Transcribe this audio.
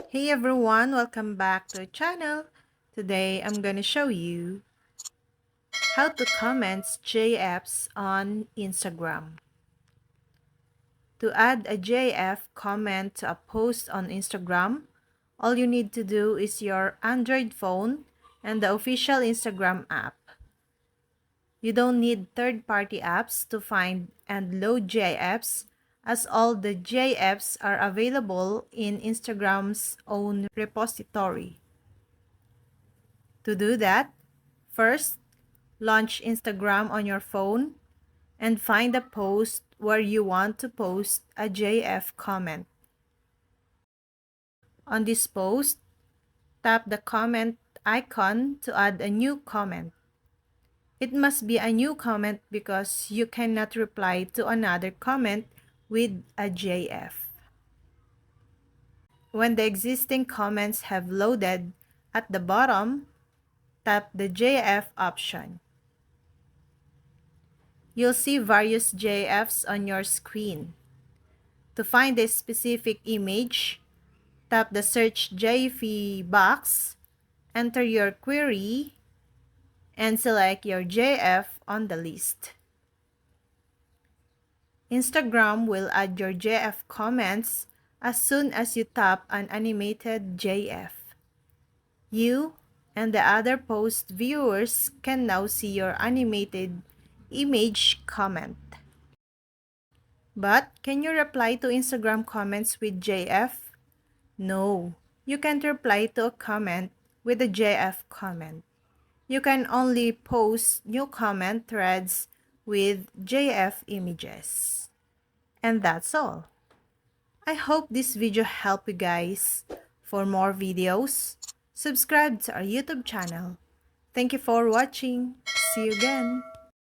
Hey everyone, welcome back to the channel. Today I'm gonna show you how to comment GIFs on Instagram. To add a GIF comment to a post on Instagram, all you need to do is your Android phone and the official Instagram app. You don't need third-party apps to find and load GIFs, as all the GIFs are available in Instagram's own repository. To do that, first, launch Instagram on your phone and find a post where you want to post a GIF comment. On this post, tap the comment icon to add a new comment. It must be a new comment because you cannot reply to another comment with a GIF. When the existing comments have loaded, at the bottom, tap the GIF option. You'll see various GIFs on your screen. To find a specific image, tap the Search GIF box, enter your query, and select your GIF on the list. Instagram will add your GIF comments as soon as you tap an animated GIF. You and the other post viewers can now see your animated image comment. But can you reply to Instagram comments with GIF? No, you can't reply to a comment with a GIF comment. You can only post new comment threads with GIF images. And that's all. I hope this video helped you guys. For more videos, subscribe to our YouTube channel. Thank you for watching. See you again.